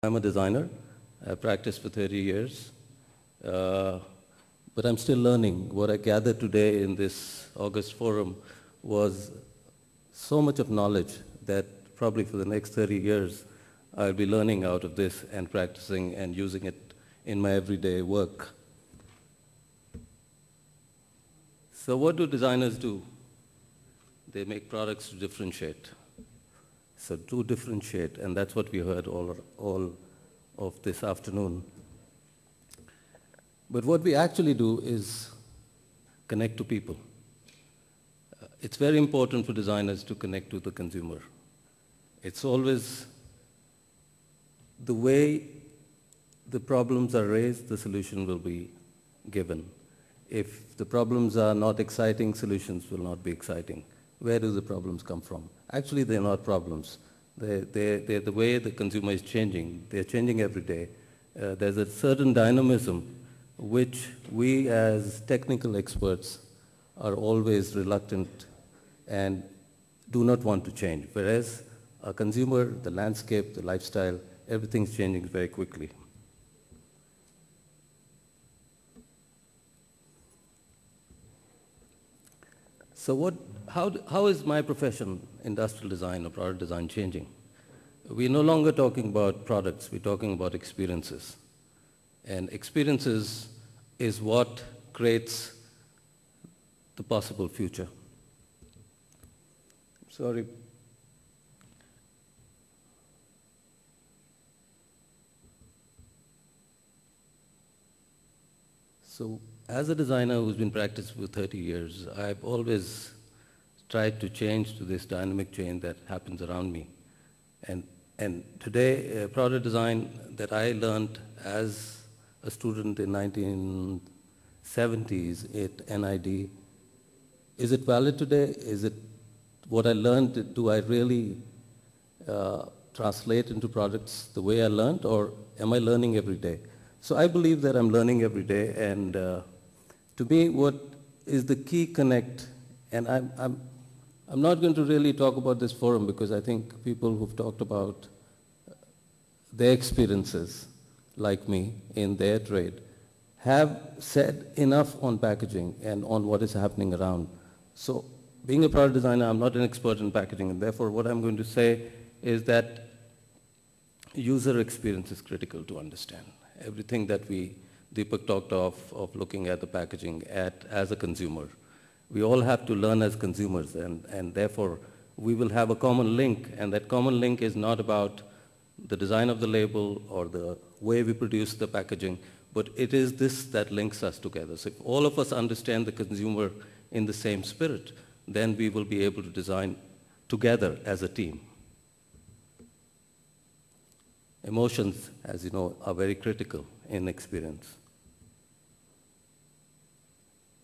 I'm a designer. I practiced for 30 years. But I'm still learning. What I gathered today in this August forum was so much of knowledge that probably for the next 30 years, I'll be learning out of this and practicing and using it in my everyday work. So what do designers do? They make products to differentiate. So to differentiate, and that's what we heard all of this afternoon. But what we actually do is connect to people. It's very important for designers to connect to the consumer. It's always the way the problems are raised, the solution will be given. If the problems are not exciting, solutions will not be exciting. Where do the problems come from? Actually, they're not problems. They're the way the consumer is changing. They're changing every day. There's a certain dynamism which we as technical experts are always reluctant and do not want to change. Whereas a consumer, the landscape, the lifestyle, everything's changing very quickly. So how is my profession, industrial design or product design, changing? We're no longer talking about products, we're talking about experiences. And experiences is what creates the possible future. Sorry. So as a designer who's been practicing for 30 years, I've always tried to change to this dynamic change that happens around me. And today, product design that I learned as a student in 1970s at NID, is it valid today? Is it what I learned, do I really translate into products the way I learned, or am I learning every day? So I believe that I'm learning every day, and to me, what is the key connect, and I'm not going to really talk about this forum because I think people who've talked about their experiences, like me, in their trade, have said enough on packaging and on what is happening around. So being a product designer, I'm not an expert in packaging, and therefore what I'm going to say is that user experience is critical to understand. Everything that Deepak talked of looking at the packaging as a consumer. We all have to learn as consumers, and therefore we will have a common link, and that common link is not about the design of the label or the way we produce the packaging, but it is this that links us together. So if all of us understand the consumer in the same spirit, then we will be able to design together as a team. Emotions, as you know, are very critical in experience.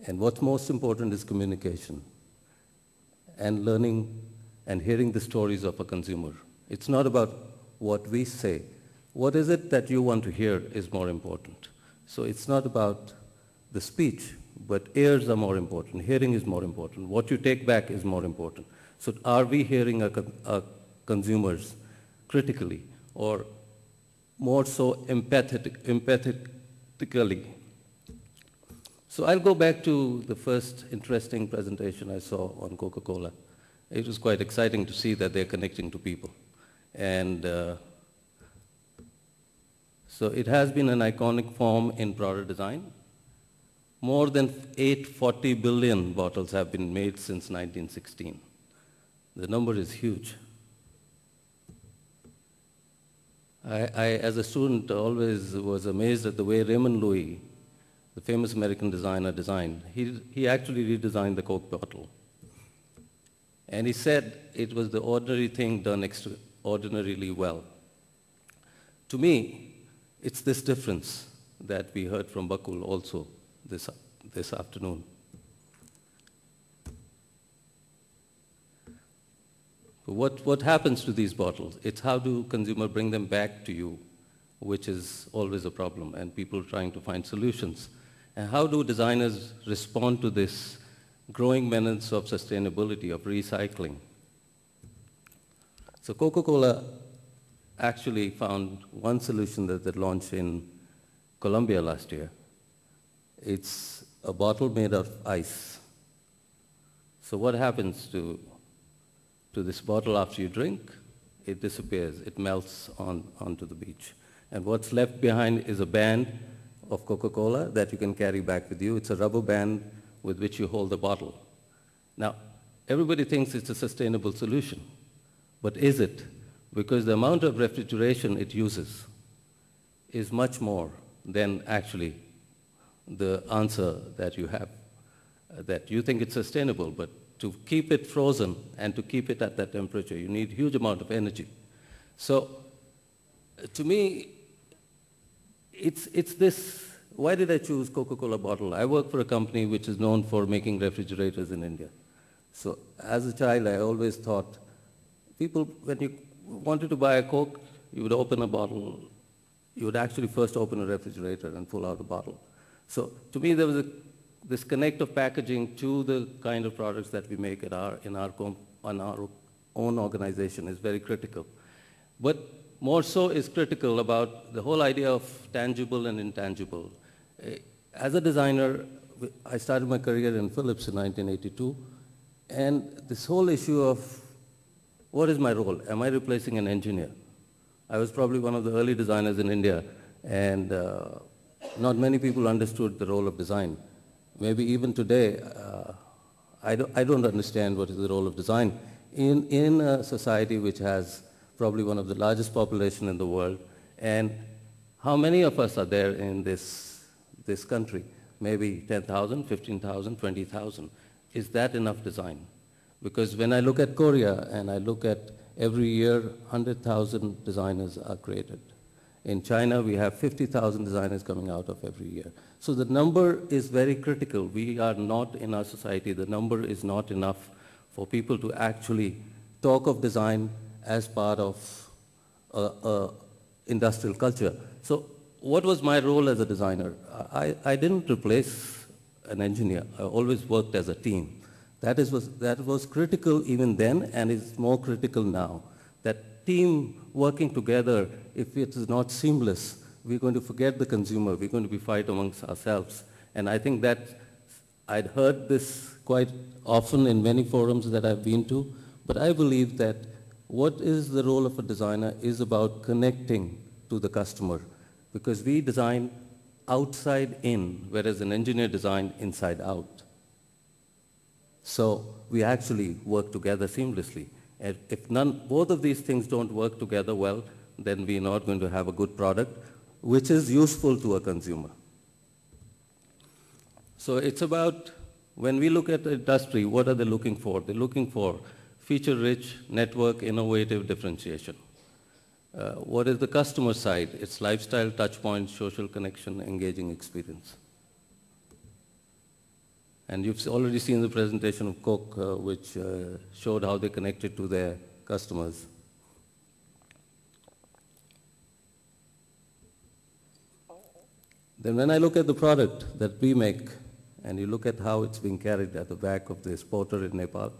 And what's most important is communication and learning and hearing the stories of a consumer. It's not about what we say. What is it that you want to hear is more important. So it's not about the speech, but ears are more important. Hearing is more important. What you take back is more important. So are we hearing our consumers critically or more so empathetically? So I'll go back to the first interesting presentation I saw on Coca-Cola. It was quite exciting to see that they're connecting to people. And so it has been an iconic form in product design. More than 840 billion bottles have been made since 1916. The number is huge. I, as a student, always was amazed at the way Raymond Louis, the famous American designer, designed. He actually redesigned the Coke bottle. And he said it was the ordinary thing done extraordinarily well. To me, it's this difference that we heard from Bakul also this afternoon. What happens to these bottles? It's how do consumers bring them back to you, which is always a problem, and people trying to find solutions. And how do designers respond to this growing menace of sustainability, of recycling? So Coca-Cola actually found one solution that they launched in Colombia last year. It's a bottle made of ice. So what happens to this bottle after you drink? It disappears. It melts onto the beach. And what's left behind is a band of Coca-Cola that you can carry back with you. It's a rubber band with which you hold the bottle. Now, everybody thinks it's a sustainable solution. But is it? Because the amount of refrigeration it uses is much more than actually the answer that you have, that you think it's sustainable, but to keep it frozen and to keep it at that temperature, you need huge amount of energy. So to me, it's this, why did I choose Coca-Cola bottle? I work for a company which is known for making refrigerators in India. So as a child, I always thought, people, when you wanted to buy a Coke, you would open a bottle, you would actually first open a refrigerator and pull out a bottle. So to me, there was this connect of packaging to the kind of products that we make on our own organization is very critical. But more so is critical about the whole idea of tangible and intangible. As a designer, I started my career in Philips in 1982, and this whole issue of what is my role? Am I replacing an engineer? I was probably one of the early designers in India, and not many people understood the role of design. Maybe even today, I don't understand what is the role of design in a society which has probably one of the largest population in the world, and how many of us are there in this country? Maybe 10,000, 15,000, 20,000. Is that enough design? Because when I look at Korea and I look at every year, 100,000 designers are created. In China, we have 50,000 designers coming out of every year. So the number is very critical. We are not in our society, the number is not enough for people to actually talk of design as part of industrial culture. So what was my role as a designer? I didn't replace an engineer. I always worked as a team. That was critical even then, and is more critical now. That team working together, if it is not seamless, we're going to forget the consumer. We're going to be fight amongst ourselves. And I think that I'd heard this quite often in many forums that I've been to, but I believe that what is the role of a designer is about connecting to the customer, because we design outside in, whereas an engineer designed inside out. So we actually work together seamlessly. And if both of these things don't work together well, then we're not going to have a good product, which is useful to a consumer. So it's about, when we look at the industry, what are they looking for? They're looking for feature-rich, network, innovative differentiation. What is the customer side? It's lifestyle, touchpoint, social connection, engaging experience. And you've already seen the presentation of Coke, which showed how they connected to their customers. Then when I look at the product that we make, and you look at how it's being carried at the back of this porter in Nepal,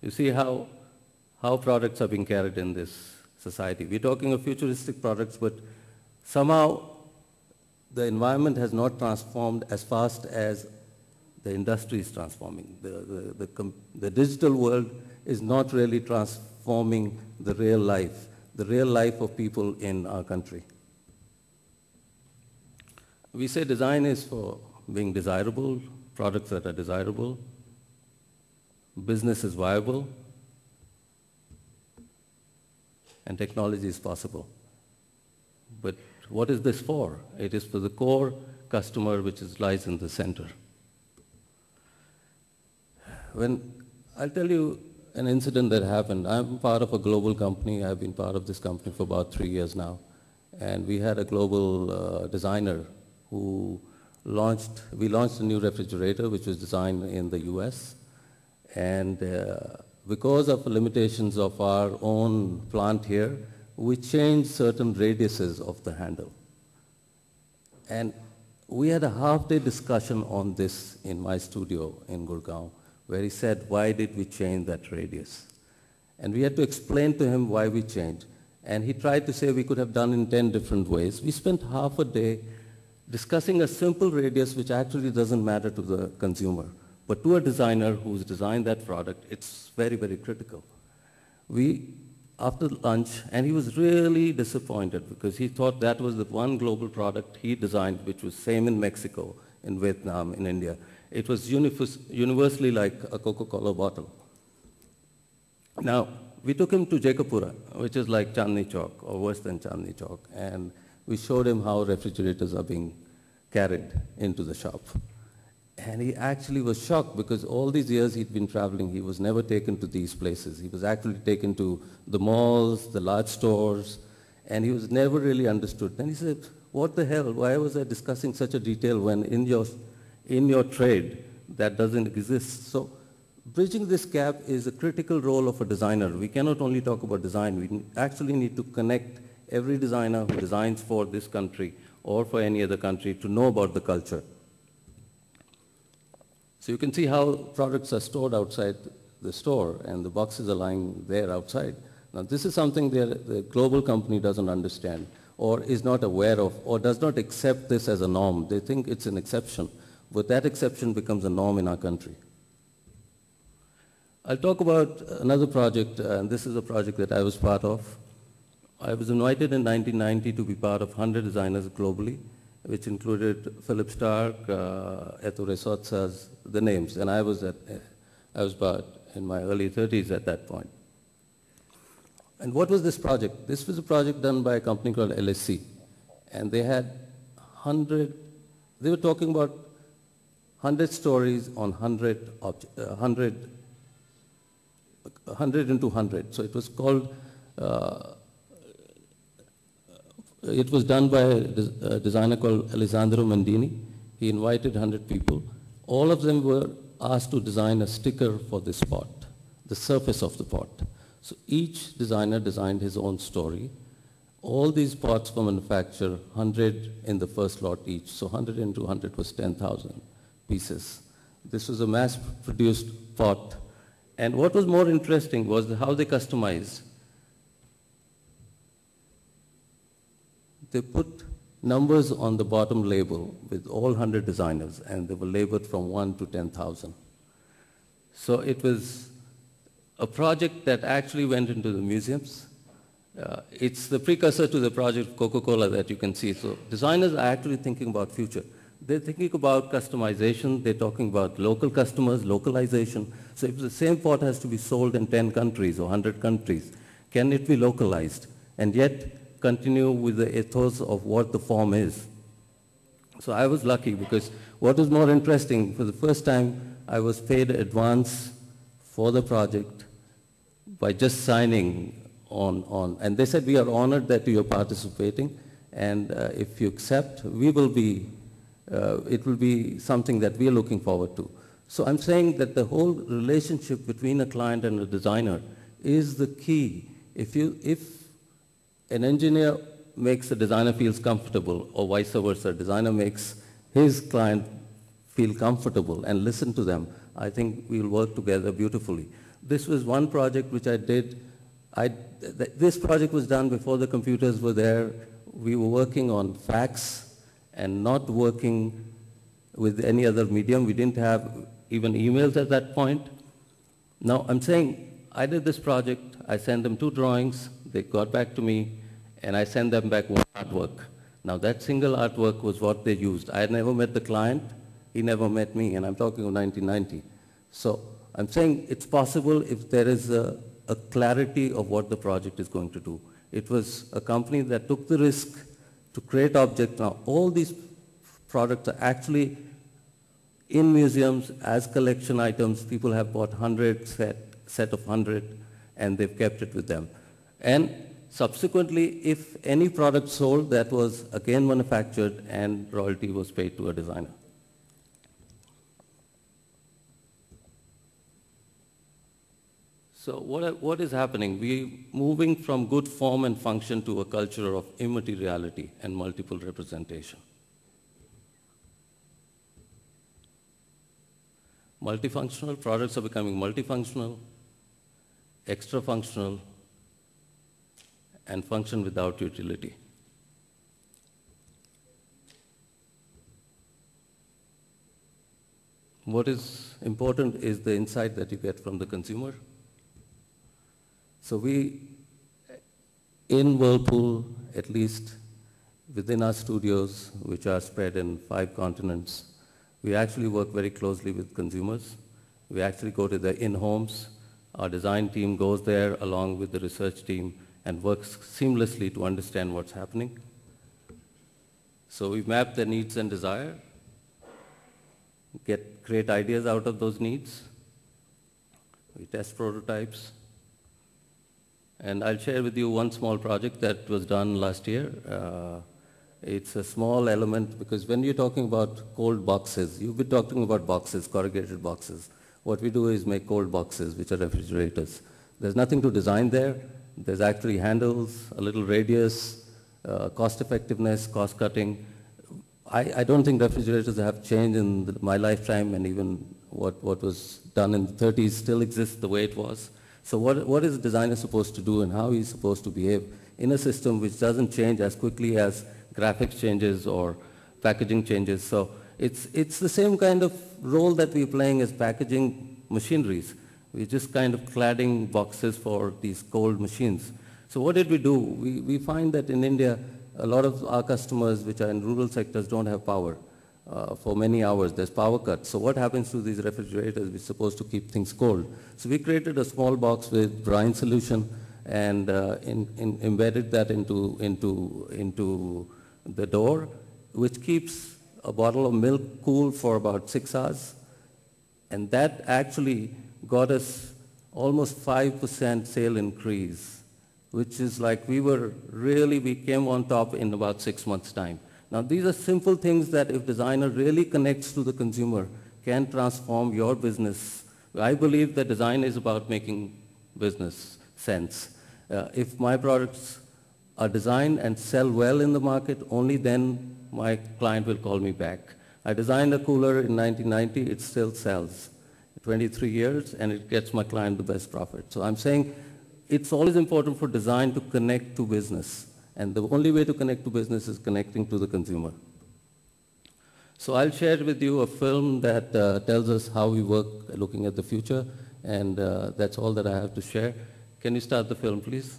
you see how products are being carried in this society. We're talking of futuristic products, but somehow the environment has not transformed as fast as the industry is transforming. The digital world is not really transforming the real life of people in our country. We say design is for being desirable, products that are desirable, business is viable, and technology is possible. But what is this for? It is for the core customer, which lies in the center. I'll tell you an incident that happened. I'm part of a global company. I've been part of this company for about 3 years now. And we had a global designer who we launched a new refrigerator, which was designed in the US. And because of the limitations of our own plant here, we changed certain radiuses of the handle. And we had a half-day discussion on this in my studio in Gurgaon, where he said, why did we change that radius? And we had to explain to him why we changed. And he tried to say we could have done in 10 different ways. We spent half a day discussing a simple radius which actually doesn't matter to the consumer. But to a designer who's designed that product, it's very, very critical. After lunch, and he was really disappointed because he thought that was the one global product he designed, which was same in Mexico, in Vietnam, in India. It was universally like a Coca-Cola bottle. Now, we took him to Jaypee, which is like Chandni Chowk, or worse than Chandni Chowk, and we showed him how refrigerators are being carried into the shop. And he actually was shocked because all these years he'd been traveling, he was never taken to these places. He was actually taken to the malls, the large stores, and he was never really understood. Then he said, what the hell, why was I discussing such a detail when in your trade that doesn't exist? So bridging this gap is a critical role of a designer. We cannot only talk about design, we actually need to connect every designer who designs for this country or for any other country to know about the culture. So you can see how products are stored outside the store and the boxes are lying there outside. Now this is something the global company doesn't understand or is not aware of or does not accept this as a norm. They think it's an exception, but that exception becomes a norm in our country. I'll talk about another project, and this is a project that I was part of. I was invited in 1990 to be part of 100 designers globally, which included Philip Stark, Ettore Sozzas, the names, and I was about in my early 30s at that point. And what was this project? This was a project done by a company called LSC, and they had 100, they were talking about 100 stories on 100 into 100. So it was called, it was done by a designer called Alessandro Mandini. He invited 100 people. All of them were asked to design a sticker for this pot, the surface of the pot. So each designer designed his own story. All these pots were manufactured, 100 in the first lot each. So 100 into 100 was 10,000 pieces. This was a mass-produced pot. And what was more interesting was how they customized. They put numbers on the bottom label with all 100 designers, and they were labeled from 1 to 10,000. So it was a project that actually went into the museums. It's the precursor to the project Coca-Cola that you can see. So designers are actually thinking about future. They're thinking about customization. They're talking about local customers, localization. So if the same pot has to be sold in 10 countries or 100 countries, can it be localized and yet continue with the ethos of what the form is? So I was lucky because what was more interesting, for the first time, I was paid advance for the project by just signing on. And they said, we are honored that you are participating, and if you accept, we will be it will be something that we are looking forward to. So I'm saying that the whole relationship between a client and a designer is the key. If an engineer makes a designer feels comfortable, or vice versa, designer makes his client feel comfortable and listen to them, I think we'll work together beautifully. This was one project which I did. This project was done before the computers were there. We were working on fax and not working with any other medium. We didn't have even emails at that point. Now, I'm saying I did this project. I sent them 2 drawings. They got back to me, and I sent them back 1 artwork. Now, that single artwork was what they used. I had never met the client. He never met me, and I'm talking of 1990. So I'm saying it's possible if there is a clarity of what the project is going to do. It was a company that took the risk to create objects. Now, all these products are actually in museums as collection items. People have bought 100 set of 100, and they've kept it with them. And subsequently, if any product sold, that was again manufactured, and royalty was paid to a designer. So what is happening? We're moving from good form and function to a culture of immateriality and multiple representation. Multifunctional products are becoming multifunctional, extra functional, and function without utility. What is important is the insight that you get from the consumer. So we, in Whirlpool, at least within our studios, which are spread in 5 continents, we actually work very closely with consumers. We actually go to their in-homes. Our design team goes there along with the research team and works seamlessly to understand what's happening. So we map their needs and desire, create ideas out of those needs. We test prototypes. And I'll share with you one small project that was done last year. It's a small element because when you're talking about cold boxes, you've been talking about boxes, corrugated boxes. What we do is make cold boxes, which are refrigerators. There's nothing to design there. There's actually handles, a little radius, cost effectiveness, cost cutting. I don't think refrigerators have changed in my lifetime, and even what was done in the 30s still exists the way it was. So what is a designer supposed to do and how he's supposed to behave in a system which doesn't change as quickly as graphics changes or packaging changes? So it's the same kind of role that we're playing as packaging machineries. We're just kind of cladding boxes for these cold machines. So what did we do? We find that in India, a lot of our customers, which are in rural sectors, don't have power for many hours. There's power cuts. So what happens to these refrigerators, which are supposed to keep things cold? So we created a small box with brine solution and embedded that into the door, which keeps a bottle of milk cool for about 6 hours. And that actually got us almost 5% sale increase, which is like we came on top in about 6 months' time. Now, these are simple things that if designer really connects to the consumer, can transform your business. I believe that design is about making business sense. If my products are designed and sell well in the market, only then my client will call me back. I designed a cooler in 1990, it still sells. 23 years, and it gets my client the best profit. So I'm saying it's always important for design to connect to business. And the only way to connect to business is connecting to the consumer. So I'll share with you a film that tells us how we work looking at the future, and that's all that I have to share. Can you start the film, please?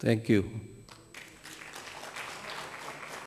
Thank you.